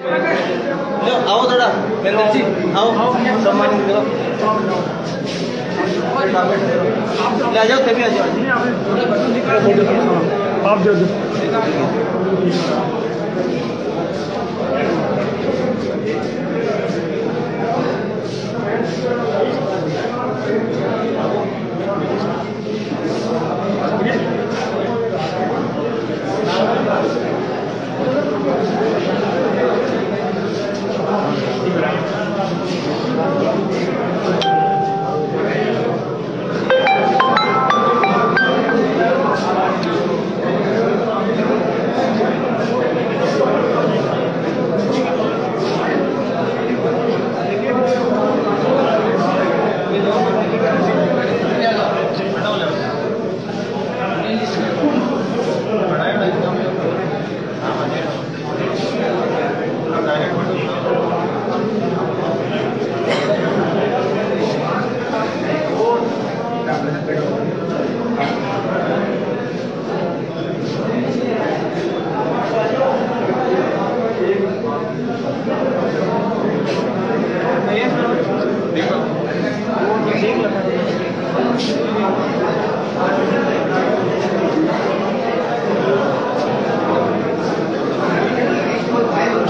आओ थोड़ा आओ सम्मानित करो, ले आ जाओ, तभी आ जाओ आप जो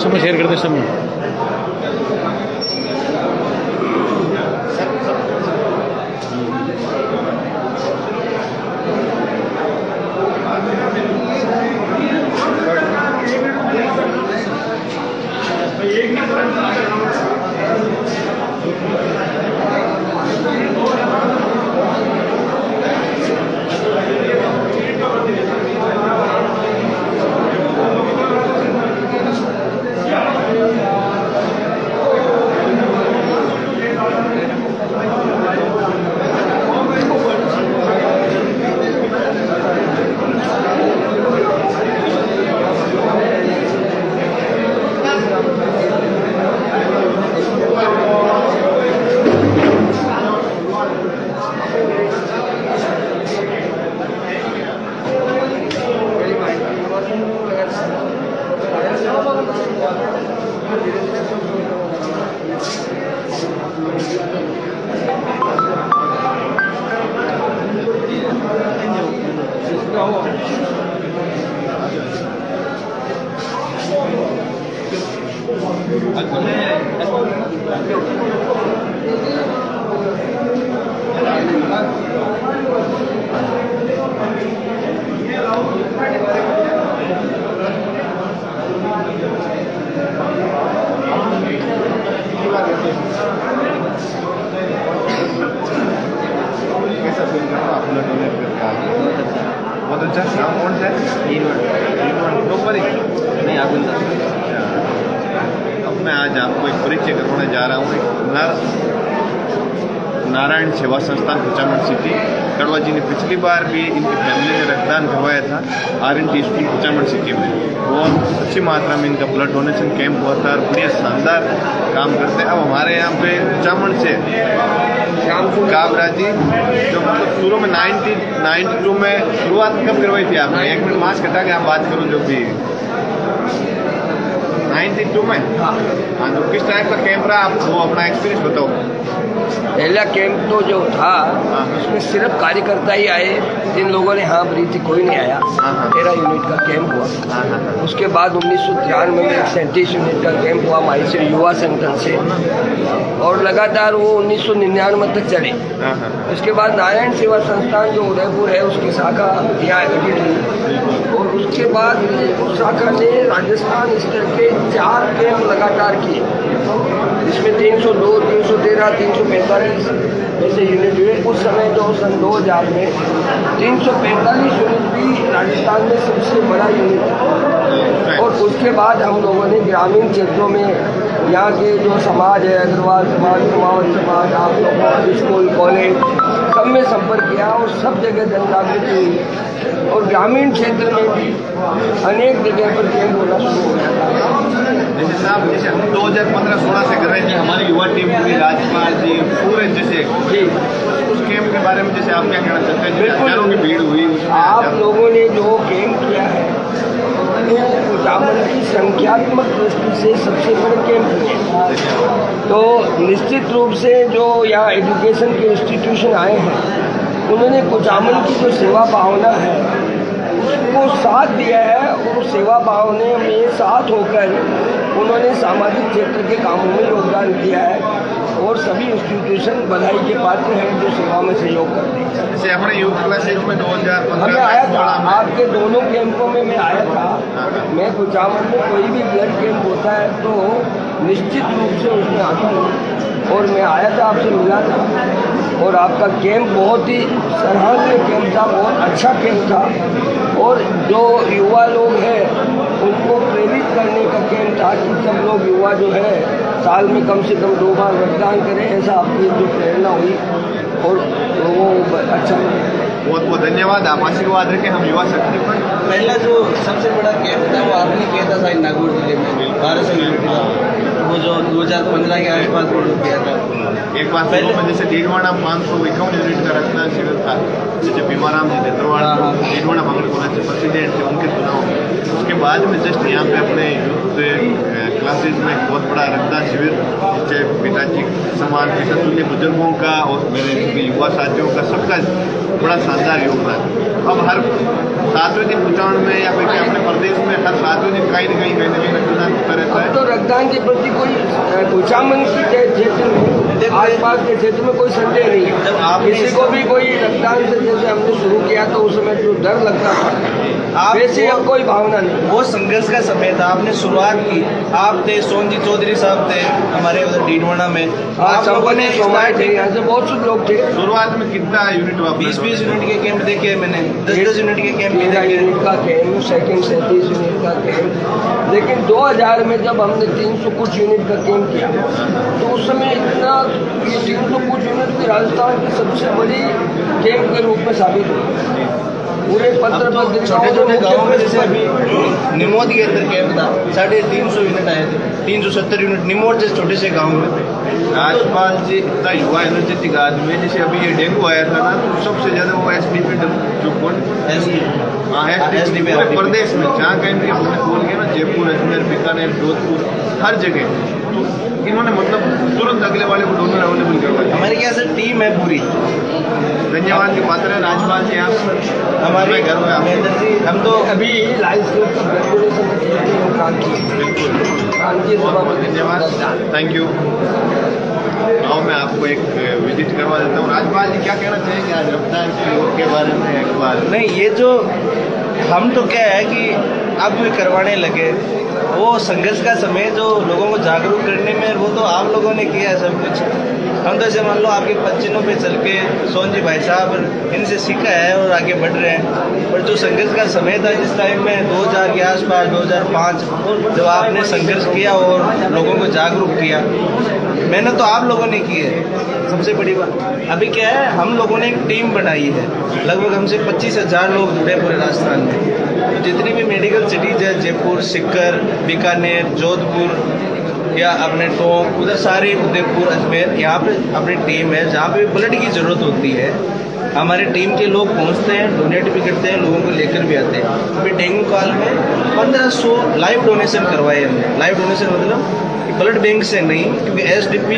समय शेयर करते समय बहुत अच्छा नाम कौन सा है? नहीं आप अब मैं आज आपको एक परिचय करवाने जा रहा हूँ। नारायण सेवा संस्थान कुचामन सिटी। कड़वा जी ने पिछली बार भी इनकी फैमिली ने रक्तदान करवाया था RNT स्कूल कुचामन सिटी में। बहुत अच्छी मात्रा में इनका ब्लड डोनेशन कैंप हुआ था और बढ़िया शानदार काम करते हैं। अब हमारे यहाँ पे कुचामन से काबरा जी जो मतलब शुरू में 92 में शुरुआत कब करवाई थी आपने? 1 मिनट मास्क हटा के आप बात करो। जो भी 92 में हाँ, तो किस टाइप का कैंप रहा? आप वो अपना एक्सपीरियंस बताओ। पहला कैंप तो जो था उसमें सिर्फ कार्यकर्ता ही आए। जिन लोगों ने हाँ भरी थी कोई नहीं आया। 13 यूनिट का कैंप हुआ। उसके बाद 1993 में 37 यूनिट का कैंप हुआ माइसर युवा संगठन से और लगातार वो 1999 तक चले। उसके बाद नारायण सेवा संस्थान जो उदयपुर है उसकी शाखा यहाँ गठित हुई और उसके बाद उस शाखा ने राजस्थान स्तर के 4 कैंप लगातार किए, जिसमें 302, 313, 345 ऐसे यूनिट हुए। उस समय जो सन 2000 में 345 यूनिट भी राजस्थान में सबसे बड़ा यूनिट है। और उसके बाद हम लोगों ने ग्रामीण क्षेत्रों में यहाँ के जो समाज है, अग्रवाल समाज, कुमावत समाज, आप लोगों स्कूल कॉलेज सब में संपर्क किया और सब जगह जन जागृति हुई और ग्रामीण क्षेत्र में भी अनेक जगह पर कैंप होना शुरू हो गया था। जैसे साहब जैसे हम 2015-16 से कर रहे थे, हमारी युवा टीम पूरी राजपाल जी पूरे जैसे जी उस कैंप के बारे में जैसे आप क्या कहना चाहते हैं? बिल्कुल की भीड़ हुई आप लोगों ने जो कैंप किया है में कुचामन की संख्यात्मक दृष्टि से सबसे बड़े कैंप हैं। तो निश्चित रूप से जो यहाँ एजुकेशन के इंस्टीट्यूशन आए हैं उन्होंने कुचामन की जो सेवा भावना है उसको साथ दिया है और सेवा भावना में साथ होकर उन्होंने सामाजिक क्षेत्र के कामों में योगदान दिया है और सभी इंस्टीट्यूशन बधाई के पात्र हैं जो सेवा में सहयोग करते हैं। जैसे अपने यूथ क्लासेस में 2015 मैं आया था, आपके दोनों कैंपों में मैं आया था। मैं कुचामन में कोई भी ब्लड कैंप होता है तो निश्चित रूप से उसमें आता हूँ और मैं आया था, आपसे मिला था और आपका कैंप बहुत ही सराहनीय कैंप था, बहुत अच्छा कैंप था और जो युवा लोग हैं उनको प्रेरित करने का कैंप था कि सब लोग युवा जो है साल में कम से कम 2 बार रक्तदान करें, ऐसा आपकी जो प्रेरणा हुई और वो अच्छा। बहुत बहुत धन्यवाद। आप आशीर्वाद रखें हम युवा शक्ति पर। पहला जो सबसे बड़ा कैंप था वो आपने किया था शायद नागौर जिले में 1200 यूनिट का, वो जो 2015 के आसपास किया था। एक बार पहले में जैसे डीडवाड़ा 551 यूनिट का रक्तदान शिविर था, जैसे भीमाराम जी देतरवाड़ा डीडवाड़ा मंगल कॉलेज से प्रेसिडेंट थे, उनके चुनाव उसके बाद में जस्ट यहाँ पे अपने यूथ क्लासेज में बहुत बड़ा रक्तदान शिविर, जिससे पिताजी समान पिता तुल्य बुजुर्गों का और मेरे युवा साथियों का सबका बड़ा शानदार योगदान। अब हर 7वें दिन कुचामन में या फिर अपने प्रदेश में हर 7वें दिन कहीं न कहीं रक्तदान होता रहता है। तो रक्तदान के प्रति कोई कुचामन के क्षेत्र में आसपास के क्षेत्र में कोई संदेह नहीं है। जब आप किसी को भी कोई रक्तदान से जैसे हमने शुरू किया तो उस समय जो डर लगता था वैसे अब कोई भावना नहीं। वो संघर्ष का समय था, आपने शुरुआत की, आप थे, सोनजी चौधरी साहब थे हमारे उधर डीडवाड़ा में, आप लोगों ने यहाँ से बहुत से लोग थे। शुरुआत में कितना यूनिट हुआ? 20-20 यूनिट के कैंप देखे मैंने, 10-10 यूनिट के कैंप 13 यूनिट का कैंप, सेकंड 37 यूनिट का कैंप। लेकिन 2000 में जब हमने 300 कुछ यूनिट का कैंप किया तो उस समय इतना 300 कुछ यूनिट की राजस्थान की सबसे बड़ी कैंप के रूप में साबित हुई। पूरे पत्र पर छोटे छोटे गाँव में जैसे अभी निमोद के अंदर कैंप था, 350 यूनिट आए थे, 370 यूनिट निमोद जैसे छोटे से गाँव में थे। राजपाल जी इतना युवा एनर्जेटिक आदमी, जैसे अभी ये डेंगू आया था ना तो सबसे ज्यादा वो SDP जो एसडीपी प्रदेश में जहाँ कहीं भी हमने बोल के ना जयपुर, अजमेर, बीकानेर, जोधपुर हर जगह तो इन्होंने मतलब तुरंत अगले वाले को डोनर अवेलेबल करवाया। हमारे यहाँ से टीम है पूरी, धन्यवाद के पात्र है राजपाल जी। आप हमारे घर में महेंद्र जी, हम तो अभी लाइफ धन्यवाद, थैंक यू। आओ मैं आपको एक विजिट करवा देता हूँ। राजपाल जी क्या कहना चाहेंगे आज रक्तदान के बारे में? एक बार नहीं, ये जो हम तो क्या है कि अब भी करवाने लगे, वो संघर्ष का समय जो लोगों को जागरूक करने में वो तो आप लोगों ने किया है सब कुछ। हम तो जैसे मान लो आपके पच्चीनों पे चल के सोनजी भाई साहब इनसे सीखा है और आगे बढ़ रहे हैं। पर जो संघर्ष का समय था इस टाइम में 2000 के आसपास 2005 जब आपने संघर्ष किया और लोगों को जागरूक किया, मेहनत तो आप लोगों ने की है। सबसे बड़ी बात अभी क्या है, हम लोगों ने एक टीम बनाई है, लगभग हमसे 25,000 लोग जुड़े पूरे राजस्थान में। तो जितनी भी मेडिकल सिटीज है, जयपुर, सीकर, बीकानेर, जोधपुर या अपने टोंक, उधर सारे उदयपुर, अजमेर, यहाँ पे अपनी टीम है। जहाँ पे ब्लड की ज़रूरत होती है हमारे टीम के लोग पहुँचते हैं, डोनेट भी करते हैं, लोगों को लेकर भी आते हैं। अभी डेंगू काल में 1500 लाइव डोनेशन करवाए हमने। लाइव डोनेशन मतलब ब्लड बैंक से नहीं, क्योंकि SDP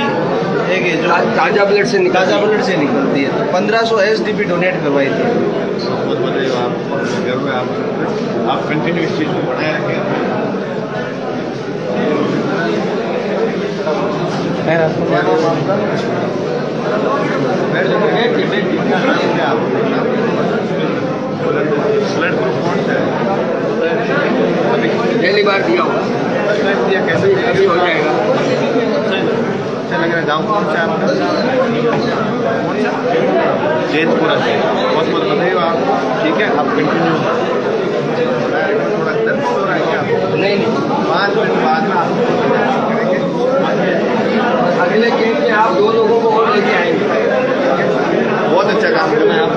एक जो ताज़ा ब्लड से निकलती है, तो 1500 SDP डोनेट करवाई थी। बहुत बधाई आप कंटिन्यू इस चीज़ को बनाए रखें। ब्लड ग्रुप कौन सा है? पहली बार दिया होगा, दिया कैसे? अभी हो जाएगा। अच्छा लग रहा है। गाँव कौन सा है आपका? कौन सा? जैतपुरा से। बहुत बहुत बधाई आपको। ठीक है, आप कंटिन्यू। थोड़ा दर्द हो रहा है क्या? नहीं, 5 मिनट बाद में अगले गेम में आप 2 लोगों को और लेके आएंगे। बहुत अच्छा काम कर रहे हैं आप।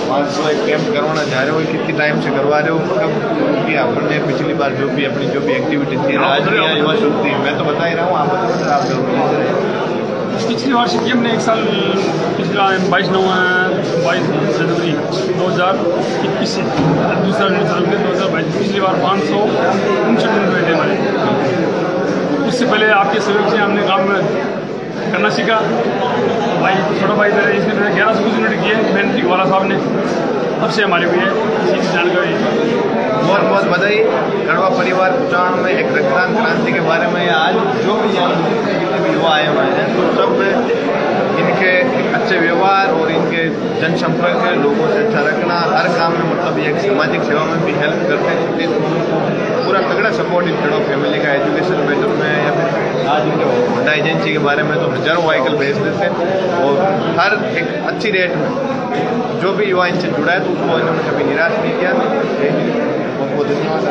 बहुत बहुत जो एक कैंप करवाना चाह रहे हो, कितनी टाइम से करवा रहे हो, कब क्योंकि आपने पिछली बार जो भी अपनी जो भी एक्टिविटी थी आज भी युवा शक्ति, मैं तो बता ही रहा हूँ, आप बताओ आप जरूर। पिछली बार शिकी हमने एक साल पिछला 22 जनवरी 2021 से दूसरा 2022, पिछली बार 559 दिन हुए थे हमारे। उससे पहले आपके सहयोग से हमने काम करना सीखा। भाई छोटा भाई मेरे इसने 1100 यूनिट किए मेहनती वाला साहब ने, तब से हमारे भी है इसी की जानकारी। बहुत बहुत बधाई। कड़वा परिवार कुचाण में एक रक्तदान क्रांति के बारे में आज जो भी जितने भी युवा आए हुए हैं तो सब इनके अच्छे व्यवहार और इनके जनसंपर्क है, लोगों से अच्छा रखना, हर काम में मतलब ये सामाजिक सेवा में भी हेल्प करते हैं। पूरा तगड़ा सपोर्ट इन कड़वा फैमिली का एजुकेशन बेटर में या फिर आज इनके होंडा एजेंसी के बारे में तो हजारों व्हीकल भेज देते हैं और हर एक अच्छी रेट में जो भी युवा इनसे जुड़ा है तो उसको इन्होंने कभी निराश नहीं किया। बहुत बहुत धन्यवाद।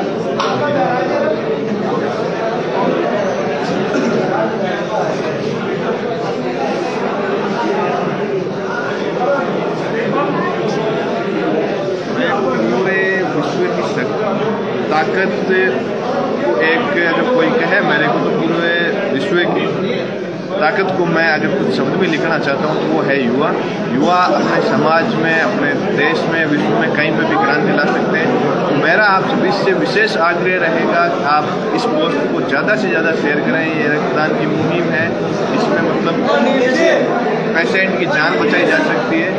पूरे विश्व की ताकत एक अगर कोई कहे मेरे को तो पूरे विश्व की ताकत को मैं अगर कुछ शब्द में लिखना चाहता हूँ तो वो है युवा। युवा अपने समाज में, अपने देश में, विश्व में कहीं पर भी क्रांति ला सकते हैं। तो मेरा आप सभी से विशेष आग्रह रहेगा कि आप इस पोस्ट को ज़्यादा से ज़्यादा शेयर करें। ये रक्तदान की मुहिम है, इसमें मतलब पेशेंट की जान बचाई जा सकती है।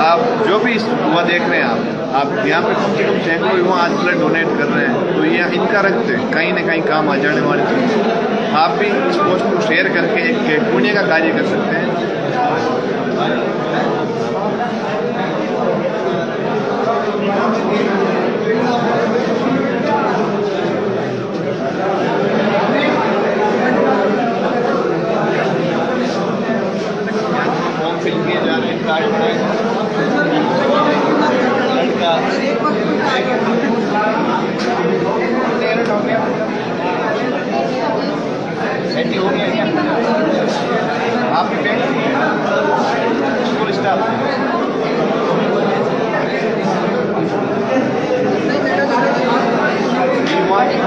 आप जो भी युवा देख रहे हैं, आप यहाँ पे कम से कम सैकड़ों युवा आज ब्लड डोनेट कर रहे हैं, तो ये इनका रक्त कहीं ना कहीं काम आ जाने वाली चीज़। आप भी इस पोस्ट को शेयर करके एक पुण्य का कार्य कर सकते हैं। फॉर्म फिल किए जा रहे हैं, कार्ड बनाए लड़का एंटी हो गया आप स्कूल स्टाफ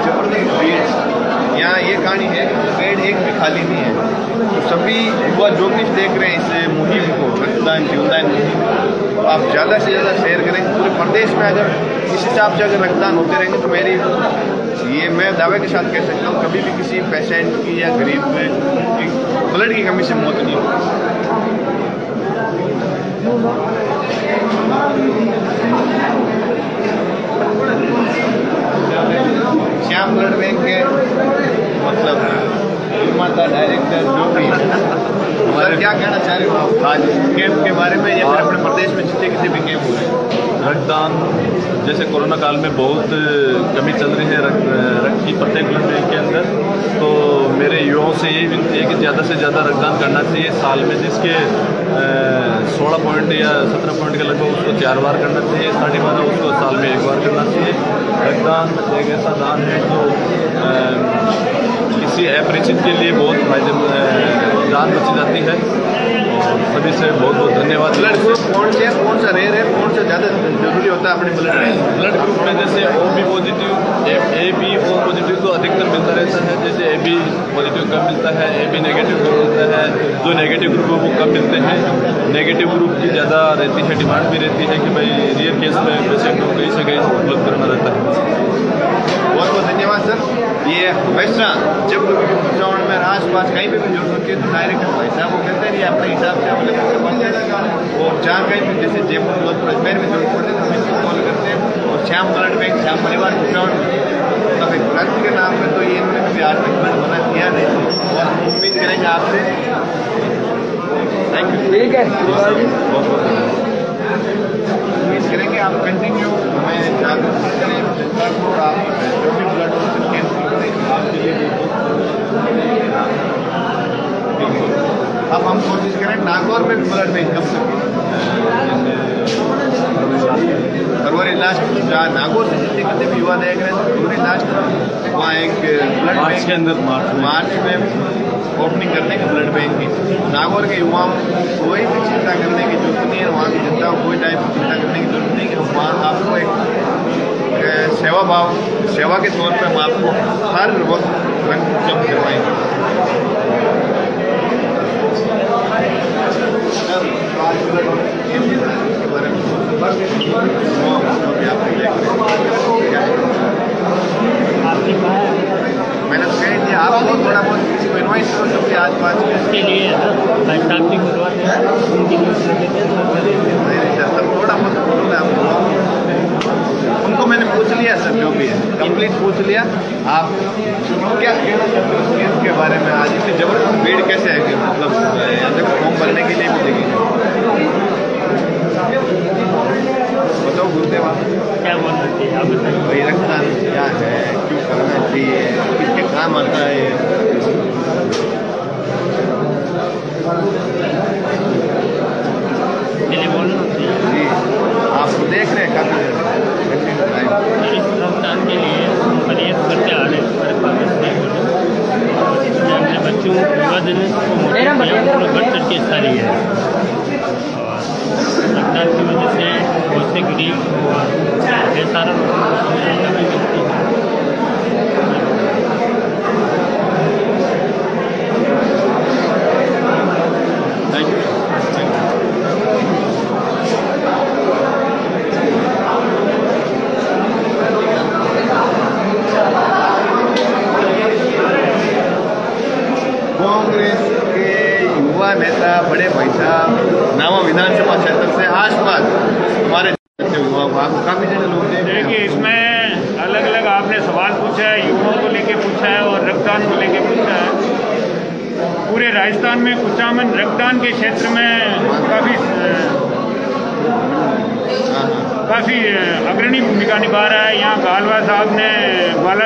जबरदस्त भीड़। यहाँ ये कहानी है, बेड एक भी खाली नहीं है। तो सभी युवा जो भी देख रहे हैं इस मुहिम को, रक्तदान जीवनदान मुहिम, तो आप ज़्यादा से ज़्यादा शेयर करें। पूरे प्रदेश में अगर इस हिसाब से अगर रक्तदान होते रहेंगे तो मेरी ये मैं दावे के साथ कह सकता हूँ कभी भी किसी पेशेंट की या गरीब में ब्लड की कमी से मौत नहीं होगी। श्याम ब्लड बैंक के मतलब निर्माता, डायरेक्टर जो भी सर क्या कहना चाह रहे हो आप आज कैंप के बारे में या फिर अपने प्रदेश में जितने किसी भी कैंप हुए? रक्तदान जैसे कोरोना काल में बहुत कमी चल रही है रक्त की प्रत्येक ब्लड बैंक के अंदर, तो मेरे युवाओं से यही विनती है कि ज़्यादा से ज़्यादा रक्तदान करना चाहिए। साल में जिसके 16 पॉइंट या 17 पॉइंट के लगभग उसको 4 बार करना चाहिए, 12.5 उसको साल में 1 बार करना चाहिए। रक्तदान एक ऐसा दान है जो किसी अपरिचित के लिए बहुत फायदेमंद जान बची जाती है। और सभी से बहुत बहुत धन्यवाद। ब्लड ग्रुप कौन सा रेयर है, कौन सा ज़्यादा जरूरी होता है अपने ब्लड ग्रुप में? जैसे OB positive, AB O positive तो अधिकतर मिलता रहता है, जैसे AB पॉजिटिव कम मिलता है, AB नेगेटिव कम मिलता है, जो नेगेटिव ग्रुप है वो कम मिलते हैं। नेगेटिव ग्रुप की ज़्यादा रहती है, डिमांड भी रहती है कि भाई रियल केस में पेशेंट को कहीं से कहीं उपलब्ध करना रहता है। बहुत बहुत धन्यवाद सर। ये वैसा जब कुचाण में आस-पास कहीं भी जरूरत होती है तो डायरेक्ट भाई साहब वो कहते हैं अपने हिसाब से अवेलेबल करवा देगा। और जहाँ कहीं भी जैसे जयपुर, जोधपुर, अजमेर में जरूरत पड़ती है तो हम इसको कॉल करते हैं। और श्याम ब्लड बैंक, श्याम परिवार कुचाण मतलब एक क्रांति के नाम पर तो ये इन्होंने कभी आज तक ब्लड बना दिया नहीं और हम उम्मीद करेंगे आपसे। Thank you. ठीक है, बहुत बहुत उम्मीद करेंगे आप कंटिन्यू हमें जागरूक करें जनता को। आप जो भी ब्लड डोनेशन कैंप करें आपके लिए अब हम कोशिश करें नागौर में भी ब्लड बैंक कब सकें। फरवरी लास्ट जहाँ नागौर से जितने कितने भी युवा देख रहे हैं तो फरवरी लास्ट वहाँ एक ब्लड मार्च के अंदर मार्च में ओपनिंग करने के ब्लड बैंक की। नागौर के युवाओं को कोई भी चिंता करने की जरूरत नहीं है, वहाँ की जनता को कोई टाइप की चिंता करने की जरूरत नहीं है। सेवा के तौर पर हम आपको हर वक्त रंग उपलब्ध करवाएंगे। मैंने तो कह दिया आपको थोड़ा बहुत किसी को इन्वाइट करो जो कि आज बात के लिए सब थोड़ा बहुत बोलूँगा आपको। उनको मैंने पूछ लिया सर, जो भी है कंप्लीट पूछ लिया। आप क्या कहना चाहते हो इसके बारे में? आज इतनी जबरदस्त भीड़ कैसे है कि मतलब जब फॉर्म भरने के लिए भी देगी? बताओ गुरुदेव आप क्या बोल सकते हैं, आप बताइए। भाई रक्तदान क्या है, क्यों करना चाहिए, किसके काम आता है? पहले बोलना चाहिए जी, आप देख रहे हैं काफ़ी रक्तदान के लिए हम परहेज करते आ रहे हैं। अपने बच्चों युवा दिन को बढ़ चढ़ के हिस्सा लिया है और रक्तदान की वजह से बहुत से गरीब और बेसहारा लोगों को प्रेरणा भी मिलती है। कांग्रेस के युवा नेता बड़े भाई साहब नावा विधानसभा क्षेत्र से आसपास हमारे युवा काफी जने लोग देखिए, इसमें अलग अलग आपने सवाल पूछा है, युवाओं को लेके पूछा है और रक्तदान को लेके पूछा है। पूरे राजस्थान में कुचामन रक्तदान के क्षेत्र में काफ़ी अग्रणी भूमिका निभा रहा है। यहाँ ग्वाला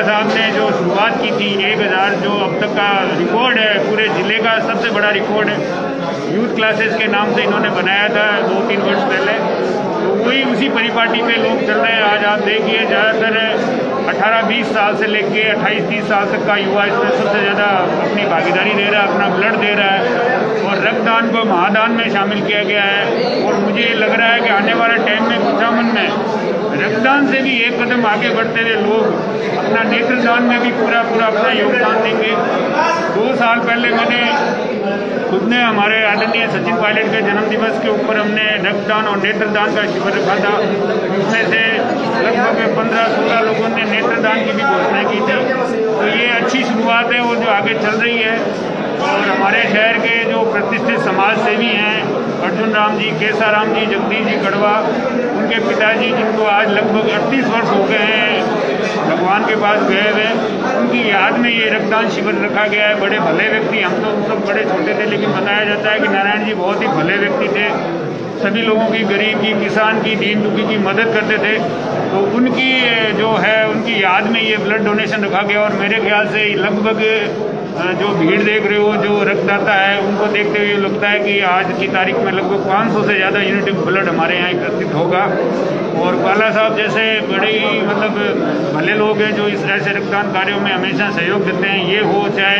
साहब ने जो शुरुआत की थी 1000 जो अब तक का रिकॉर्ड है, पूरे ज़िले का सबसे बड़ा रिकॉर्ड है, यूथ क्लासेस के नाम से इन्होंने बनाया था 2-3 वर्ष पहले। तो वही उसी परिपाटी पे लोग चल रहे हैं। आज आप देखिए ज़्यादातर 18-20 साल से लेके 28-30 साल तक का युवा इसमें सबसे ज़्यादा अपनी भागीदारी दे रहा है, अपना ब्लड दे रहा है और रक्तदान को महादान में शामिल किया गया है। और मुझे लग रहा है कि आने वाले टाइम में कुचामन में रक्तदान से भी एक कदम आगे बढ़ते हुए लोग अपना नेत्रदान में भी पूरा अपना योगदान देंगे। 2 साल पहले मैंने खुद ने हमारे आदरणीय सचिन पायलट के जन्मदिवस के ऊपर हमने रक्तदान और नेत्रदान का शिविर रखा था। उसमें से लगभग 15-16 लोगों ने नेत्रदान की भी घोषणा की थी। तो ये अच्छी शुरुआत है वो जो आगे चल रही है। और हमारे शहर के जो प्रतिष्ठित समाज सेवी हैं अर्जुन राम जी, केसा राम जी, जगदीश जी गढ़वा, उनके पिताजी जिनको आज लगभग 38 वर्ष हो गए हैं भगवान के पास गए हुए, उनकी याद में ये रक्तदान शिविर रखा गया है। बड़े भले व्यक्ति, हम तो सब बड़े छोटे थे, लेकिन बताया जाता है कि नारायण जी बहुत ही भले व्यक्ति थे। सभी लोगों की, गरीब की, किसान की, दीन दुखी की मदद करते थे। तो उनकी जो है उनकी याद में ये ब्लड डोनेशन रखा गया। और मेरे ख्याल से लगभग जो भीड़ देख रहे हो, जो रक्तदाता है, उनको देखते हुए लगता है कि आज की तारीख में लगभग 500 से ज़्यादा यूनिट ब्लड हमारे यहाँ एकत्रित होगा। और ग्वाला साहब जैसे बड़े ही मतलब भले लोग हैं जो इस ऐसे रक्तदान कार्यों में हमेशा सहयोग देते हैं। ये हो चाहे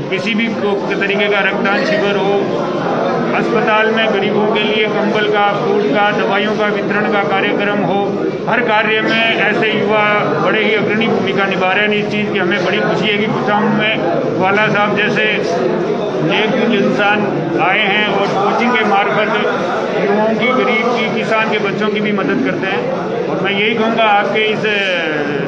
किसी भी तरीके का रक्तदान शिविर हो, अस्पताल में गरीबों के लिए कंबल का, फूड का, दवाइयों का वितरण का कार्यक्रम हो, हर कार्य में ऐसे युवा बड़े ही अग्रणी भूमिका निभा रहे हैं। इस चीज़ की हमें बड़ी खुशी है कि कुचामन में ग्वाला साहब जैसे नेक इंसान आए हैं और कोचिंग के मार्फत युवाओं की, गरीब की, किसान के बच्चों की भी मदद करते हैं। और मैं यही कहूँगा आपके इस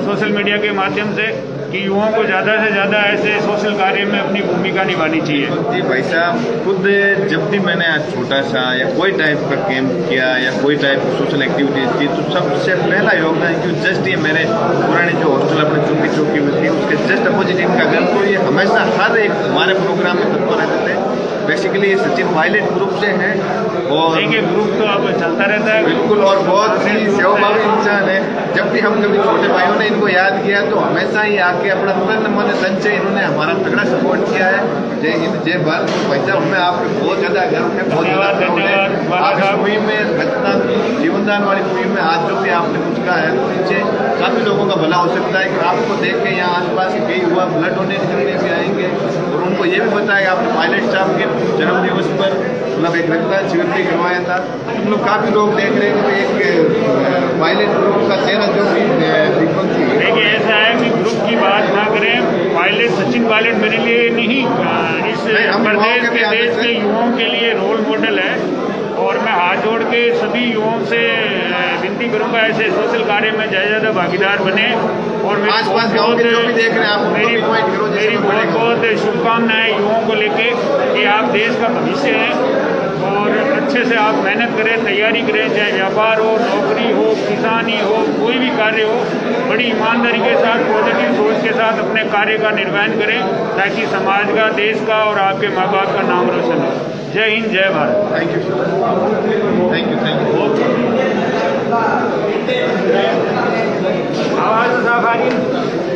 सोशल मीडिया के माध्यम से कि युवाओं को ज़्यादा से ज़्यादा ऐसे सोशल कार्य में अपनी भूमिका निभानी चाहिए। जी भाई साहब, खुद जब भी मैंने आज छोटा सा या कोई टाइप का कैंप किया या कोई टाइप की सोशल एक्टिविटीज की, तो सबसे पहला योगदान क्यों जस्ट ये मेरे पुराने जो हॉस्टल अपने चुंकी चौकी में थी उसके जस्ट अपोजिट इनका घर, तो ये हमेशा हर एक हमारे प्रोग्राम में तत्पर रहते थे। बेसिकली ये सचिन पायलट ग्रुप से हैं और देखिए ग्रुप तो अब चलता रहता है बिल्कुल, और बहुत ही सेवाभावी इंसान है। जब भी हम कभी छोटे भाइयों ने इनको याद किया तो हमेशा ही आके अपना तन मन धन से इन्होंने हमारा तगड़ा सपोर्ट किया है। जय हिंद, जय भारत। भाई साहब, हमें आपके बहुत ज़्यादा गर्व है, बहुत ज़्यादा प्राउड है। आप इस मुहिम में रक्तदान जीवनदान वाली मुहिम में आज जो भी आपने कुछ कहा है तो इनसे काफ़ी लोगों का भला हो सकता है कि आपको देख के यहाँ आसपास के कई हुआ ब्लड डोनेट करने भी आएंगे और उनको ये भी बताया आपने पायलट साहब के जन्मदिवस पर मतलब एक रक्तदान शिविर भी करवाया था। तुम लोग काफ़ी लोग देख रहे हैं कि एक पायलट ग्रुप का चेहरा जो भी देखिए ऐसा है कि ग्रुप की बात ना करें। पायलट सचिन पायलट मेरे लिए नहीं इस प्रदेश के देश के युवाओं के लिए रोल मॉडल है और मैं हाथ जोड़ के सभी युवाओं से विनती करूंगा ऐसे सोशल कार्य में ज़्यादा भागीदार बने और मेरी बहुत बहुत शुभकामनाएं युवाओं को लेके कि आप देश का भविष्य हैं और अच्छे से आप मेहनत करें, तैयारी करें, चाहे व्यापार हो, नौकरी हो, किसानी हो, कोई भी कार्य हो, बड़ी ईमानदारी के साथ पॉजिटिव सोच के साथ अपने कार्य का निर्वहन करें ताकि समाज का, देश का और आपके माँ बाप का नाम रोशन हो। जय हिंद, जय Bharat. Thank you thank you. आवाज़ साफ आ रही है?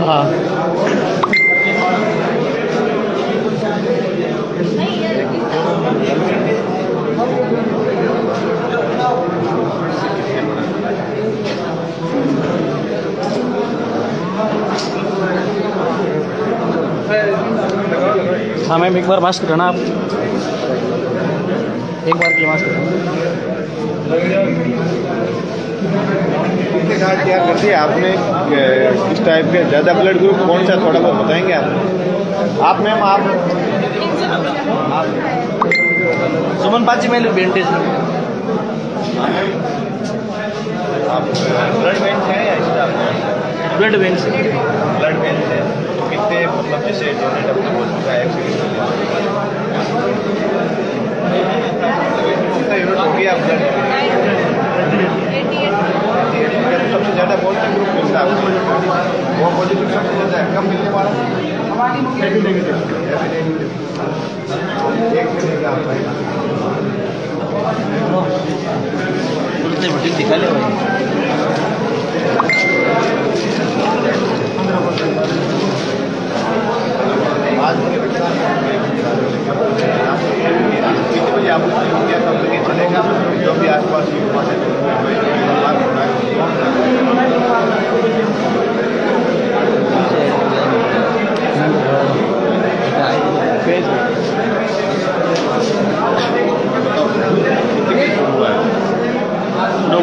हाँ। हाँ मैम एक बार मास्क करना आप, एक बार के लिए मास्क कार्ड क्या कर दिया आपने किस टाइप के ज़्यादा ब्लड ग्रुप कौन सा थोड़ा बहुत बताएंगे आप मैम आप सुमन पाची में बेंटेज आप ब्लड बैंक से हैं या स्टाफ? ब्लड बैंक से। ब्लड बैंक से तो कितने मतलब जैसे डोनेट अपने बोल चुका है कितना यूनिट हो गया ब्लड? सबसे ज़्यादा कौन सा ग्रुप मिलता है? वो पॉजिटिव सबसे ज़्यादा है, कम मिलने वाला एक दिखा ले आज कितने बजे आप कब तक चलेगा जो भी आसपास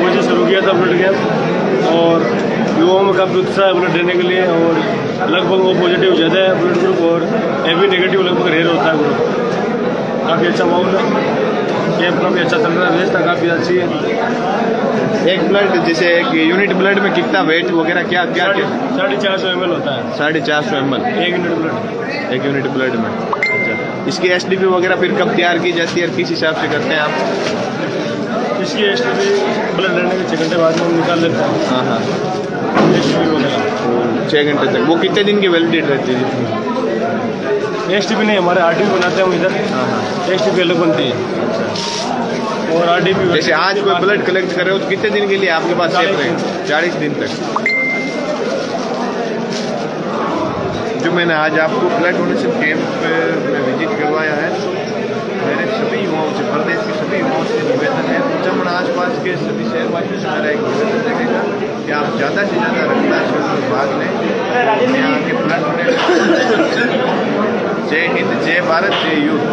बजे शुरू किया था ब्लड कैंप और युवाओं में काफ़ी उत्साह है ब्लड देने के लिए और लगभग वो पॉजिटिव ज़्यादा है ब्लड ग्रुप और एबी नेगेटिव लगभग रेयर होता है ग्रुप। काफ़ी अच्छा माहौल है, कैंप काफ़ी अच्छा चल रहा है, व्यवस्था काफ़ी अच्छी है। एक ब्लड जैसे एक यूनिट ब्लड में कितना वेट वगैरह क्या क्या 450 ml होता है। 450 ml एक यूनिट ब्लड में। अच्छा, इसकी एसडीपी वगैरह फिर कब तैयार की जाती है और किस हिसाब से करते हैं आप? इसकी एसडीपी ब्लड लेने के 6 घंटे बाद में हम निकाल लेते हैं। हाँ हाँ, एसडीपी वगैरह 6 घंटे तक। वो कितने दिन की वैलिडिटी रहती है? एसडीपी नहीं, हमारे आरडीपी बनाते हैं हम इधर। हाँ हाँ, एसडीपी अलग बनती है और आरडीपी। जैसे आज कोई ब्लड कलेक्ट कर रहे हो तो कितने दिन के लिए आपके पास सेफ रहेगा? 40 दिन तक। जो मैंने आज आपको ब्लड डोनेशन कैंप में विजिट करवाया है, मेरे सभी युवाओं से, प्रदेश के सभी युवाओं से निवेदन है, कुचामन आसपास के सभी शहरवासियों से मेरा एक निवेदन रहेगा कि आप ज़्यादा से ज़्यादा रक्तदान शिविर में भाग लें, यहाँ के ब्लड डोनेट। जय हिंद, जय भारत, जय युद्ध।